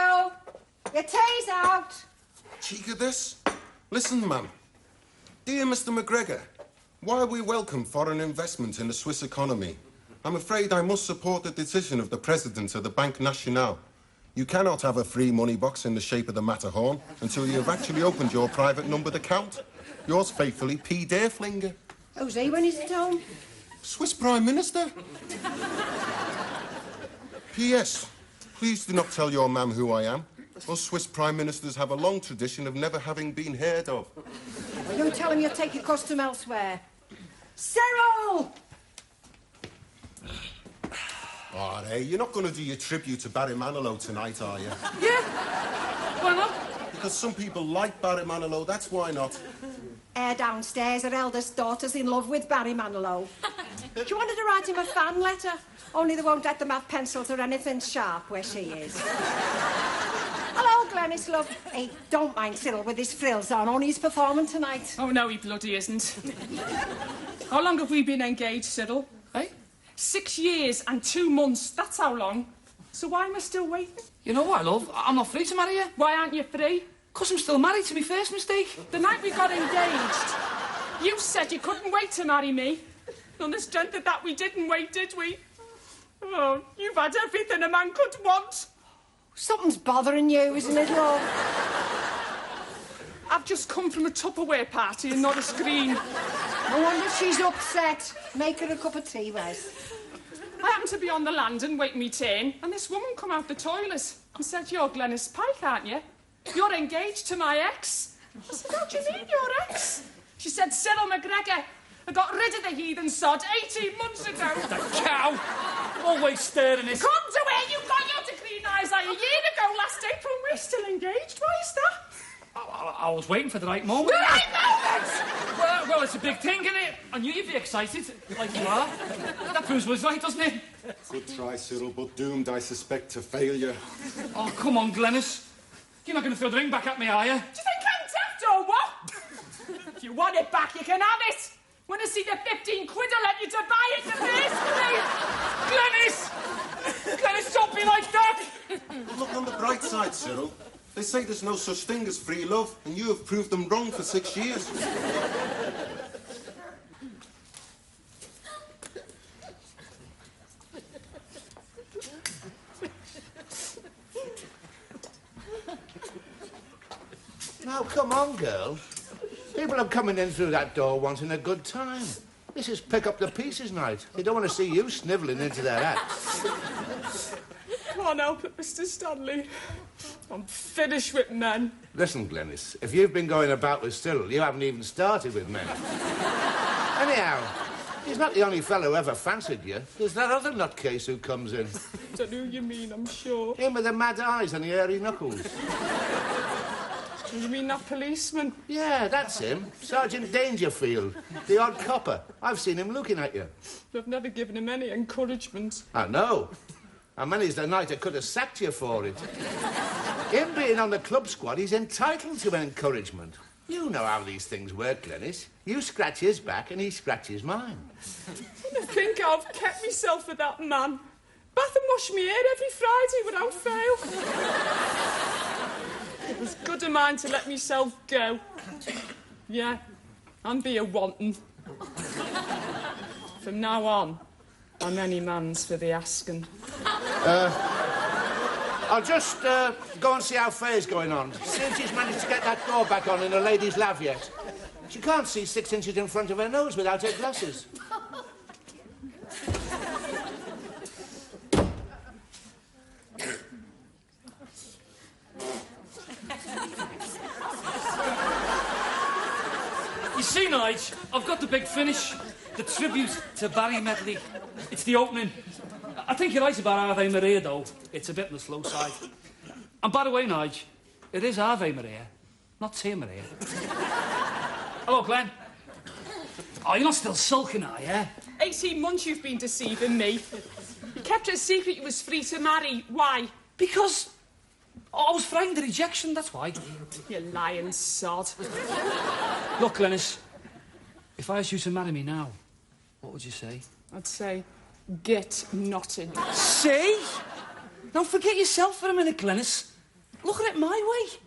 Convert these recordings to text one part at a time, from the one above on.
Cyril! Your tea's out! Cheek of this? Listen, man. Dear Mr. McGregor, while we welcome foreign investment in the Swiss economy, I'm afraid I must support the decision of the President of the Banque Nationale. You cannot have a free money box in the shape of the Matterhorn until you have actually opened your private numbered account. Yours faithfully, P. Dareflinger. Who's he when he's at home? Swiss Prime Minister. P.S. Please do not tell your mam who I am. Us Swiss Prime Ministers have a long tradition of never having been heard of. You tell him you'll take your custom elsewhere. Cyril! Oh, hey, you're not going to do your tribute to Barry Manilow tonight, are you? Yeah. Why not? Because some people like Barry Manilow, that's why not. Downstairs, her eldest daughter's in love with Barry Manilow. She wanted to write him a fan letter, only they won't let them have pencils or anything sharp where she is. Hello, Glenys, love. Hey, don't mind Cyril with his frills on, only he's performing tonight. Oh, no, he bloody isn't. How long have we been engaged, Cyril? Eh? 6 years and 2 months, that's how long. So why am I still waiting? You know what, love? I'm not free to marry you. Why aren't you free? 'Cause I'm still married to my first mistake. The night we got engaged, you said you couldn't wait to marry me. On the strength of that, we didn't wait, did we? Oh, you've had everything a man could want. Something's bothering you, isn't it, love? I've just come from a Tupperware party and not a screen. No wonder she's upset. Make her a cup of tea, Wes. I happened to be on the landing waiting me turn, and this woman come out the toilet and said, "You're Glenys Pike, aren't you? You're engaged to my ex." I said, "How do you mean, your ex?" She said, "Cyril McGregor. I got rid of the heathen sod 18 months ago." The cow! Always staring it. Come to where you got your green eyes a year ago last April. We're still engaged. Why is that? I was waiting for the right moment. The right moment! Well, it's a big thing, isn't it? I knew you'd be excited, like you are. That proves was right, doesn't it? Good try, Cyril, but doomed, I suspect, to failure. Oh, come on, Glenys. You're not going to throw the ring back at me, are you? Do you think I'm daft or what? If you want it back, you can have it. When I see the 15 quid I let you to buy it the first place. Glenys! Glenys, don't be like that! Look on the bright side, Cyril. They say there's no such thing as free love, and you have proved them wrong for 6 years. Now, come on, girl. People are coming in through that door wanting a good time. This is pick up the pieces night. They don't want to see you snivelling into their hats. Can't help it, Mr. Stanley. I'm finished with men. Listen, Glenys, if you've been going about with Cyril, you haven't even started with men. Anyhow, he's not the only fellow who ever fancied you. There's that other nutcase who comes in. Don't know who you mean, I'm sure. Him with the mad eyes and the hairy knuckles. You mean that policeman? Yeah, that's him. Sergeant Dangerfield, the odd copper. I've seen him looking at you. I've never given him any encouragement. I know. And many's the night I could have sacked you for it. Him being on the club squad, he's entitled to encouragement. You know how these things work, Glenys. You scratch his back and he scratches mine. I think I've kept myself with that man. Bath and wash me hair every Friday without fail. It was good of mine to let myself go. Yeah, and be a wanton. From now on, I'm any man's for the asking. I'll just go and see how Faye's going on. See if she's managed to get that door back on in the ladies' lav yet. She can't see 6 inches in front of her nose without her glasses. You see, Nige, I've got the big finish. The tribute to Barry Medley. It's the opening. I think you're right about Ave Maria, though. It's a bit on the slow side. And by the way, Nige, it is Ave Maria, not Tia Maria. Hello, Glenn. Oh, you're not still sulking, are you? 18 months you've been deceiving me. You kept it a secret you was free to marry. Why? Because I was frightened of rejection, that's why. You lying sod. Look, Glenys, if I asked you to marry me now, what would you say? I'd say, get knotted. See? Now, forget yourself for a minute, Glenys. look at it my way.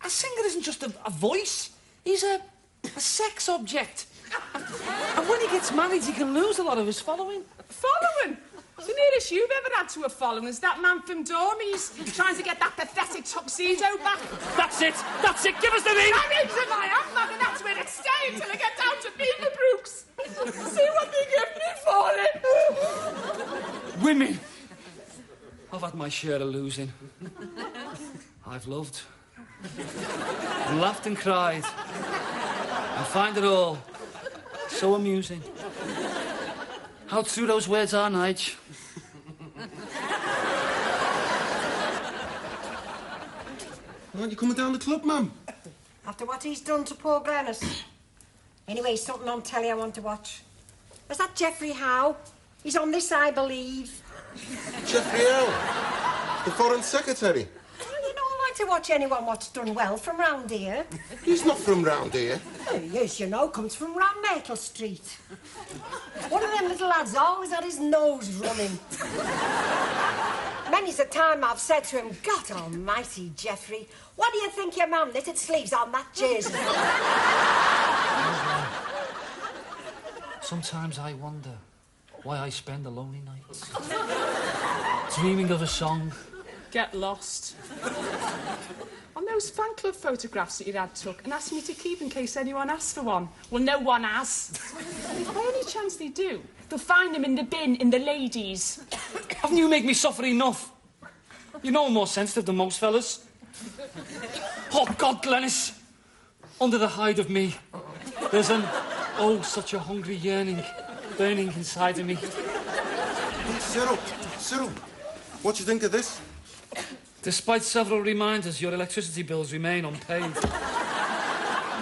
A singer isn't just a voice. He's a sex object. And when he gets married, he can lose a lot of his following. Following? The nearest you've ever had to a following is that man from Dormy's trying to get that pathetic tuxedo back. That's it. Give us the ring. I'm into my hand, man, and that's where it's staying till I get down to Beaverbrooks. See what they give me for it. Women. I've had my share of losing. I've loved. And laughed and cried. I find it all so amusing. How true those words are, Nige. Aren't you coming down the club, ma'am? After what he's done to poor Glenys. Anyway, something on telly I want to watch. Is that Geoffrey Howe? He's on this, I believe. Geoffrey Howe, the Foreign Secretary. Well, you know, I like to watch anyone what's done well from round here. He's not from round here. Well, he is, you know, comes from round Marital Street. One of them little lads always had his nose running. Many's the time I've said to him, God almighty, Geoffrey, what do you think your man knitted sleeves on that jersey? Sometimes I wonder why I spend the lonely nights dreaming of a song. Get lost. On those fan club photographs that your dad took and asked me to keep in case anyone asks for one. Well, no one has. If by any chance they do, they'll find them in the bin in the ladies. Haven't you make me suffer enough? You know I'm more sensitive than most fellas. Oh, God, Glenys. Under the hide of me, there's such a hungry yearning burning inside of me. Cyril, what do you think of this? Despite several reminders, your electricity bills remain unpaid.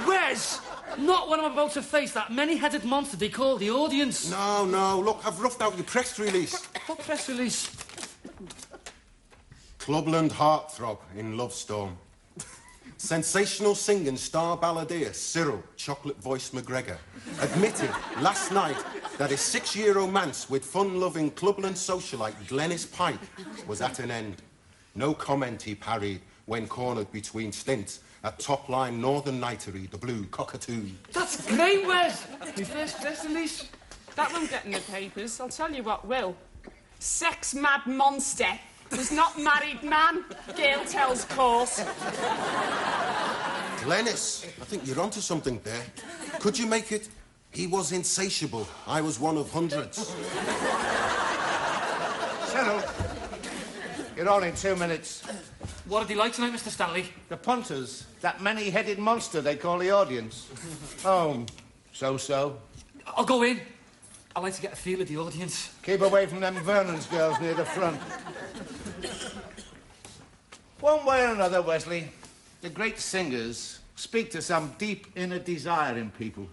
Wes! Not when I'm about to face that many-headed monster they call the audience. No, look, I've roughed out your press release. What press release? Clubland heartthrob in Love Storm. Sensational singing star balladeer Cyril Chocolate-Voiced McGregor admitted last night that his 6-year romance with fun-loving Clubland socialite Glenys Pike was at an end. No comment he parried when cornered between stints at top-line Northern Nightery, the Blue Cockatoo. That's great, Wes! My first press release. That won't get in the papers. I'll tell you what will. Sex-mad monster was not married man, Gail tells course. Glenys, I think you're onto something there. Could you make it, he was insatiable, I was one of hundreds? Cyril, you're on in 2 minutes. What did he like tonight, Mr. Stanley? The punters, that many-headed monster they call the audience. Oh, so-so. I'll go in. I like to get a feel of the audience. Keep away from them Vernon's girls near the front. One way or another, Wesley, the great singers speak to some deep inner desire in people.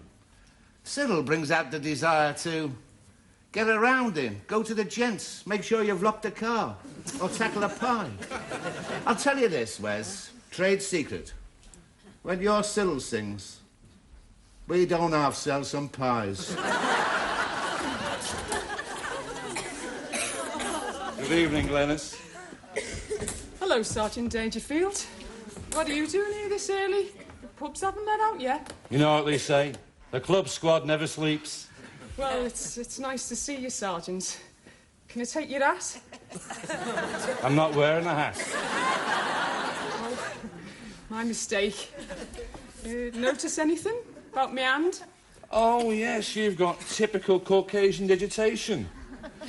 Cyril brings out the desire to get around in, go to the gents, make sure you've locked the car, or tackle a pie. I'll tell you this, Wes, trade secret. When your Cyril sings, we don't half sell some pies. Good evening, Glenys. Hello, Sergeant Dangerfield. What are you doing here this early? The pubs haven't let out yet. You know what they say, the club squad never sleeps. Well, it's nice to see you, Sergeant. Can I take your hat? I'm not wearing a hat. Oh, my mistake. Notice anything about my hand? Oh, yes, you've got typical Caucasian digitation.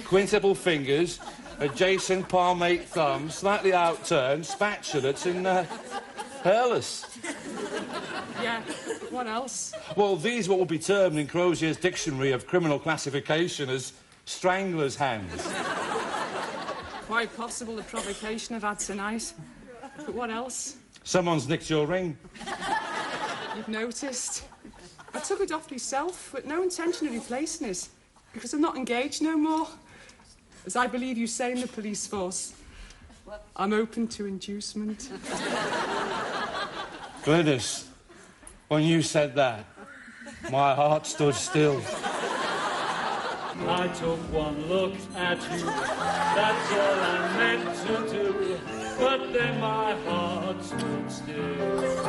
Quintuple fingers, adjacent palmate thumb, slightly outturned, spatulates and hairless. Yeah, what else? Well, these what will be termed in Crozier's Dictionary of Criminal Classification as strangler's hands. Quite possible the provocation I've had tonight. But what else? Someone's nicked your ring. You've noticed. I took it off myself with no intention of replacing it, because I'm not engaged no more. As I believe you say in the police force, I'm open to inducement. Glenys, when you said that, my heart stood still. I took one look at you, that's all I meant to do. but then my heart stood still.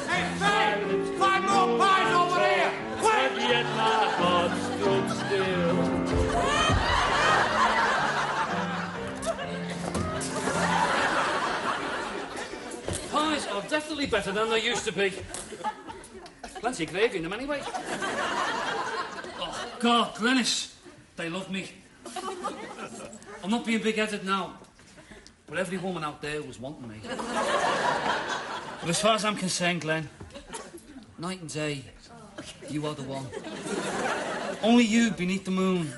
Hey, 5 more pies over here! Quick! But yet my heart stood still. Pies are definitely better than they used to be. Plenty of gravy in them anyway. Oh, God, Glenys, they love me. I'm not being big-headed now, but every woman out there was wanting me. But as far as I'm concerned, Glenn, night and day, you are the one. Only you beneath the moon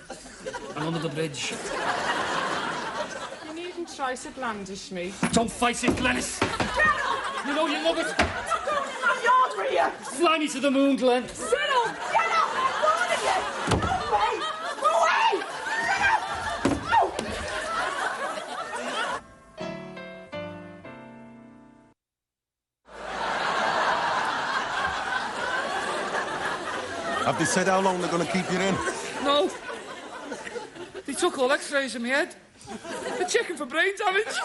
and under the bridge. You needn't try to blandish me. Don't fight it, Glenys. You know you love it. I'm going in my yard for you. Fly me to the moon, Glenn. Cyril, get out! I'm warning you. Go away! Go away! Get out! No! Have they said how long they're going to keep you in? No. They took all X-rays of my head. They're checking for brain damage.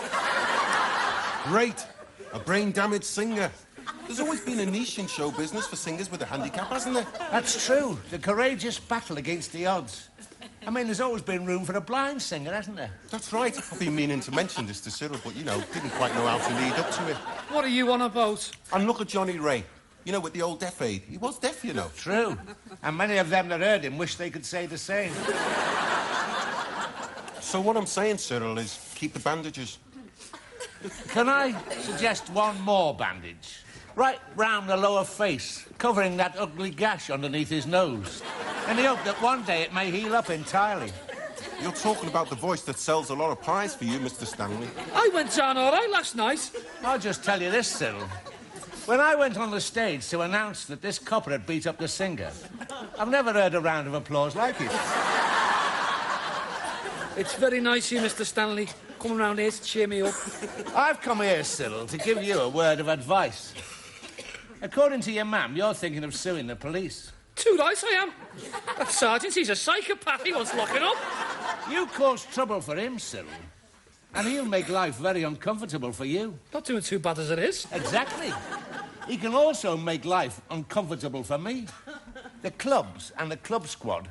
Great. A brain-damaged singer. There's always been a niche in show business for singers with a handicap, hasn't there? That's true. The courageous battle against the odds. I mean, there's always been room for a blind singer, hasn't there? That's right. I've been meaning to mention this to Cyril, but, you know, didn't quite know how to lead up to it. What are you on about? And look at Johnny Ray. You know, with the old deaf aid. He was deaf, you know. True. And many of them that heard him wish they could say the same. So what I'm saying, Cyril, is keep the bandages. Can I suggest one more bandage? Right round the lower face, covering that ugly gash underneath his nose. In the hope that one day it may heal up entirely. You're talking about the voice that sells a lot of pies for you, Mr. Stanley. I went down all right last night. I'll just tell you this, Cyril. When I went on the stage to announce that this copper had beat up the singer, I've never heard a round of applause like it. It's very nice of you, Mr. Stanley, coming round here to cheer me up. I've come here, Cyril, to give you a word of advice. According to your mam, you're thinking of suing the police. Too right I am. That sergeant, he's a psychopath. He wants locking up. You caused trouble for him, Cyril. And he'll make life very uncomfortable for you. Not doing too bad as it is. Exactly. He can also make life uncomfortable for me. The clubs and the club squad.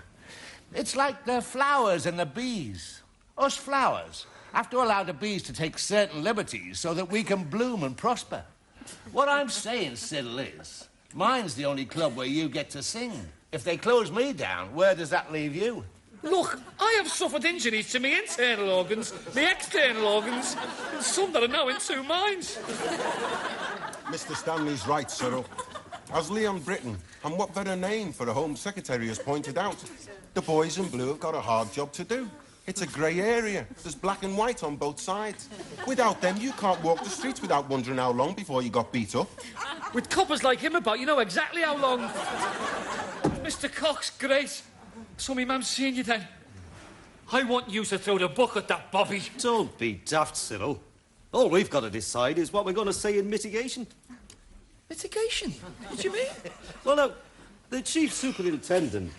It's like the flowers and the bees. Us flowers have to allow the bees to take certain liberties so that we can bloom and prosper. What I'm saying, Cyril, is mine's the only club where you get to sing. If they close me down, where does that leave you? Look, I have suffered injuries to my internal organs, my external organs, and some that are now in two minds. Mr. Stanley's right, Cyril. As Leon Britton, and what better name for a Home Secretary has pointed out, the boys in blue have got a hard job to do. It's a grey area. There's black and white on both sides. Without them, you can't walk the streets without wondering how long before you got beat up. With coppers like him about, you know exactly how long. Mr. Cox, great. So me mum's seeing you then. I want you to throw the book at that Bobby. Don't be daft, Cyril. All we've got to decide is what we're going to say in mitigation. Mitigation? What do you mean? Well, no, the chief superintendent,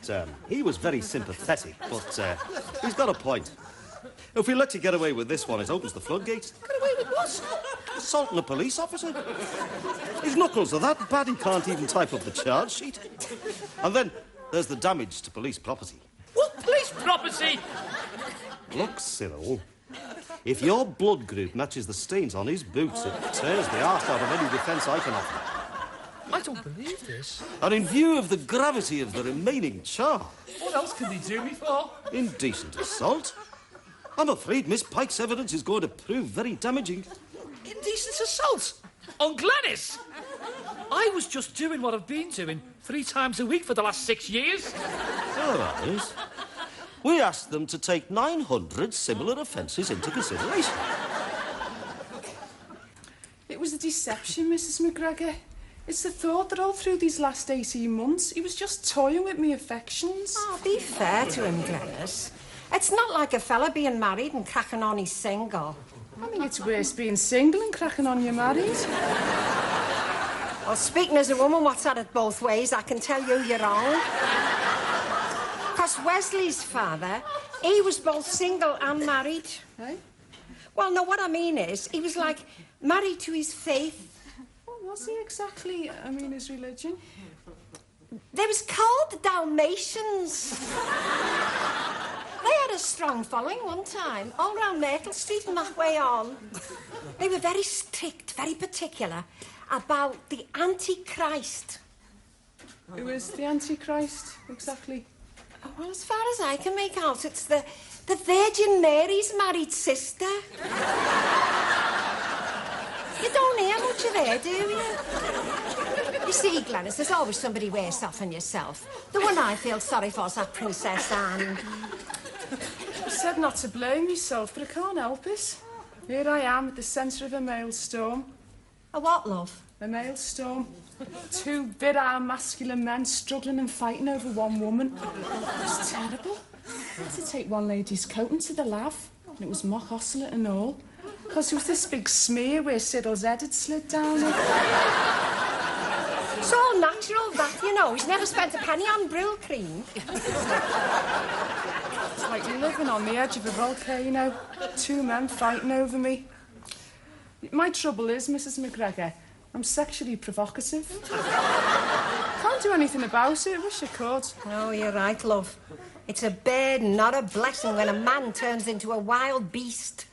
he was very sympathetic, but he's got a point. If we let you get away with this one, it opens the floodgates. Get away with what? Assaulting a police officer. His knuckles are that bad he can't even type up the charge sheet. And then there's the damage to police property. What police property? Look, Cyril, if your blood group matches the stains on his boots, it tears the arse out of any defence I can offer. I don't believe this. And in view of the gravity of the remaining charge... What else can they do me for? Indecent assault. I'm afraid Miss Pike's evidence is going to prove very damaging. Indecent assault? On Glenys? I was just doing what I've been doing 3 times a week for the last 6 years. All right. We asked them to take 900 similar offences into consideration. It was a deception, Mrs. McGregor. It's the thought that all through these last 18 months, he was just toying with me affections. Oh, be fair to him, Glenys. It's not like a fella being married and cracking on he's single. I think it's worse being single and cracking on you're married. Well, speaking as a woman what's had it both ways, I can tell you you're wrong. Because Wesley's father, He was both single and married. Eh? Well, no, what I mean is, he was like married to his faith. What was he exactly? I mean, his religion? They was called the Dalmatians. They had a strong following one time, all round Marital Street and that way on. They were very strict, very particular about the Antichrist. Who is the Antichrist, exactly? Well, as far as I can make out, it's the Virgin Mary's married sister. You don't hear much of her, do you? You see, Glenys, there's always somebody worse off than yourself. The one I feel sorry for is that Princess Anne. I said not to blame yourself, but I can't help it. Here I am at the centre of a maelstrom. A what, love? A maelstrom. Two virile masculine men struggling and fighting over one woman. It was terrible. I had to take one lady's coat into the lav, and it was mock oscillate and all, because there was this big smear where Cyril's head had slid down it. It's all natural, that, you know. He's never spent a penny on Brill cream. It's like living on the edge of a volcano. Two men fighting over me. My trouble is, Mrs. McGregor, I'm sexually provocative. Can't do anything about it. I wish I could. Oh, you're right, love. It's a burden, not a blessing, when a man turns into a wild beast.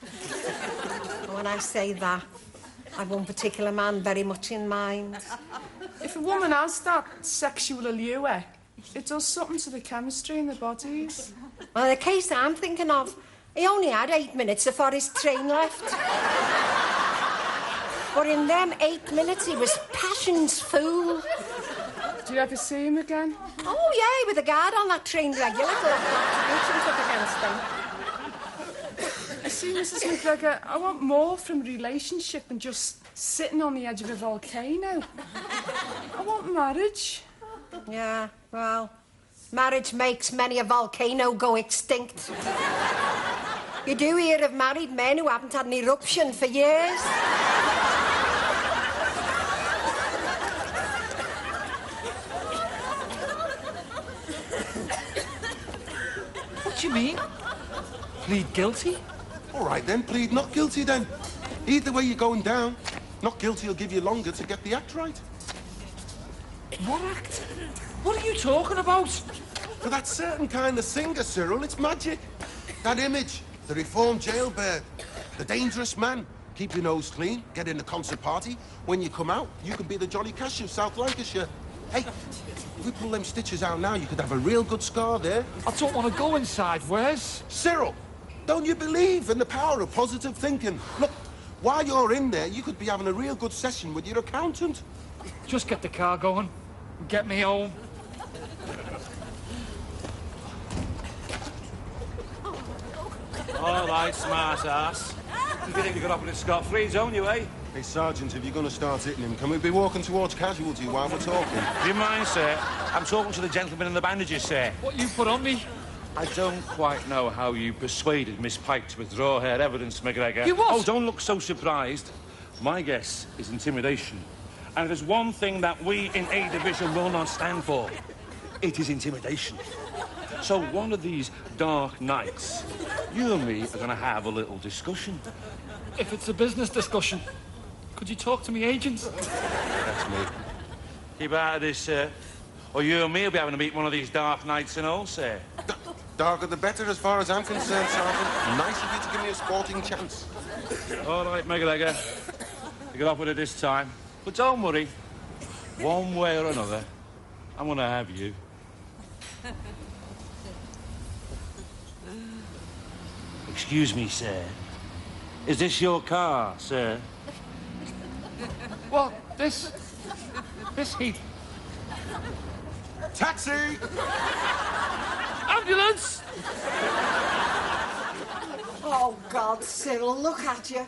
And when I say that, I've one particular man very much in mind. If a woman has that sexual allure, it does something to the chemistry in the bodies. Well, the case I'm thinking of, he only had 8 minutes before his train left. But in them 8 minutes, he was passion's fool. Do you ever see him again? Oh, yeah, with a guard on that train regular to let the up against them. You see, Mrs. McGregor, I want more from a relationship than just sitting on the edge of a volcano. I want marriage. Yeah, well, marriage makes many a volcano go extinct. You do hear of married men who haven't had an eruption for years. What do you mean? Plead guilty? All right, then, plead not guilty, then. Either way you're going down. Not guilty will give you longer to get the act right. What act? What are you talking about? For that certain kind of singer, Cyril, it's magic. That image, the reformed jailbird, the dangerous man. Keep your nose clean, get in the concert party. When you come out, you can be the Johnny Cash of South Lancashire. Hey, if we pull them stitches out now, you could have a real good scar there. I don't want to go inside, Wes. Cyril, don't you believe in the power of positive thinking? Look, while you're in there, you could be having a real good session with your accountant. Just get the car going and get me home. All right, smart ass. You think you got off with it scot-free, don't you, eh? Hey, Sergeant, if you're going to start hitting him, can we be walking towards casualty while we're talking? Do you mind, sir? I'm talking to the gentleman in the bandages, sir. What you put on me? I don't quite know how you persuaded Miss Pike to withdraw her evidence, McGregor. You what? Oh, don't look so surprised. My guess is intimidation. And if there's one thing that we in A Division will not stand for, it is intimidation. So one of these dark nights, you and me are going to have a little discussion. If it's a business discussion, could you talk to me agents? That's me. Keep out of this, sir. Or you and me will be having to meet one of these dark nights and all, sir. Darker the better as far as I'm concerned, Sergeant. Nice of you to give me a sporting chance. All right, McGregor. You get off with it this time. But don't worry. One way or another, I'm going to have you. Excuse me, sir. Is this your car, sir? Well, this heat. Taxi! Ambulance! Oh, God, Cyril, look at you.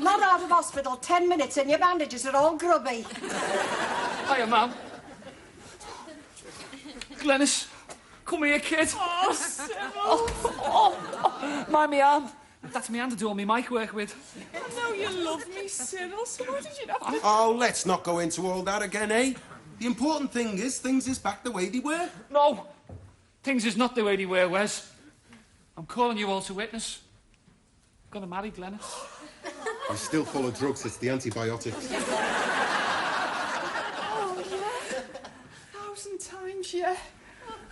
Not out of hospital 10 minutes and your bandages are all grubby. Hiya, ma'am. Glenys, come here, kid. Oh, Cyril. Oh, mind me arm. That's me hand to do all my mic work with. I know you love me, Cyril, so why did you have to... Oh, let's not go into all that again, eh? The important thing is things is back the way they were. No, things is not the way they were, Wes. I'm calling you all to witness. I'm going to marry Glenys. He's still full of drugs. It's the antibiotics. Oh, yeah. 1,000 times, yeah.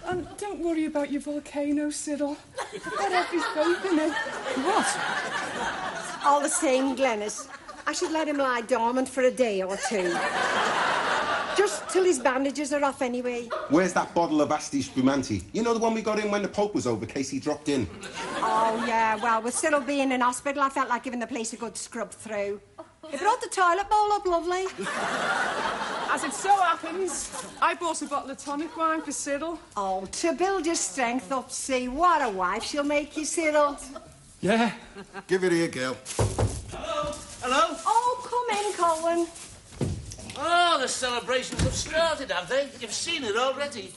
And don't worry about your volcano, Cyril. I've got every faith in it. What? All the same, Glenys, I should let him lie dormant for a day or two. Just till his bandages are off anyway. Where's that bottle of Asti Spumante? You know, the one we got in when the Pope was over, Casey dropped in. Oh, yeah, well, with Cyril being in hospital, I felt like giving the place a good scrub through. He brought the toilet bowl up lovely. As it so happens, I bought a bottle of tonic wine for Cyril. Oh, to build your strength up, see, what a wife she'll make you, Cyril. Yeah. Give it here, girl. Hello? Oh, come in, Colin. Oh, the celebrations have started, have they? You've seen it already.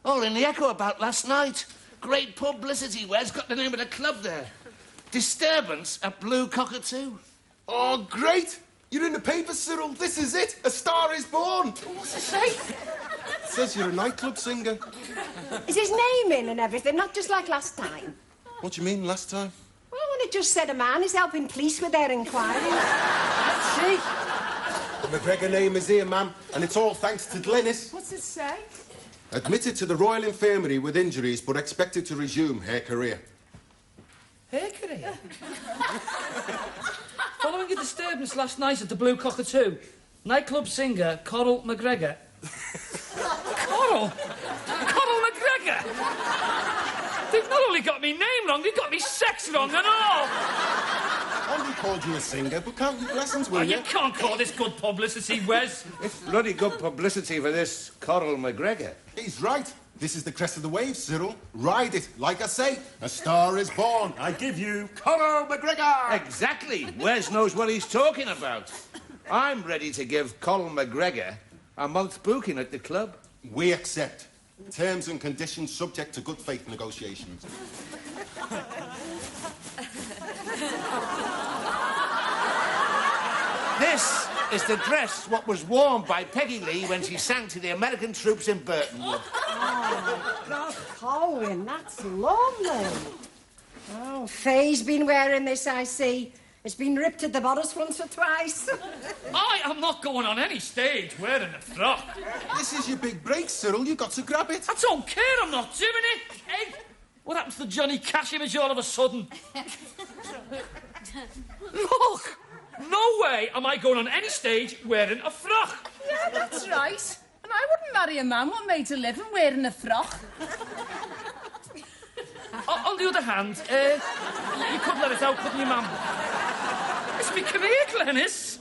All in the echo about last night. Great publicity. Where's got the name of the club there? Disturbance at Blue Cockatoo. Oh, great! You're in the paper, Cyril. This is it. A star is born. What's it say? It says you're a nightclub singer. Is his name in and everything, not just like last time? What do you mean, last time? Well, when it just said a man is helping police with their inquiry. Let's see. The McGregor name is here, ma'am, and it's all thanks to Glenys. What's it say? Admitted to the Royal Infirmary with injuries, but expected to resume her career. Her career? Following a disturbance last night at the Blue Cockatoo, nightclub singer Cyril McGregor. Cyril? Cyril McGregor? They've not only got me name wrong, they've got me sex wrong and all. Andy called you a singer, but can't give lessons, will You can't call this good publicity, Wes. It's bloody good publicity for this Cyril McGregor. He's right. This is the crest of the wave, Cyril. Ride it. Like I say, a star is born. I give you Cyril McGregor. Exactly. Wes knows what he's talking about. I'm ready to give Cyril McGregor a month's booking at the club. We accept. Terms and conditions subject to good faith negotiations. This is the dress what was worn by Peggy Lee when she sang to the American troops in Burtonwood. Oh, God, Colin, that's lovely. Oh, Faye's been wearing this, I see. It's been ripped at the bodice once or twice. I am not going on any stage wearing a frock. This is your big break, Cyril. You've got to grab it. I don't care, I'm not doing it. Hey, what happened to the Johnny Cash image all of a sudden? Look! No way am I going on any stage wearing a frock. Yeah, that's right. And I wouldn't marry a man what made a living wearing a frock. On the other hand, you could let it out, couldn't you, ma'am? It's my career, Glenys.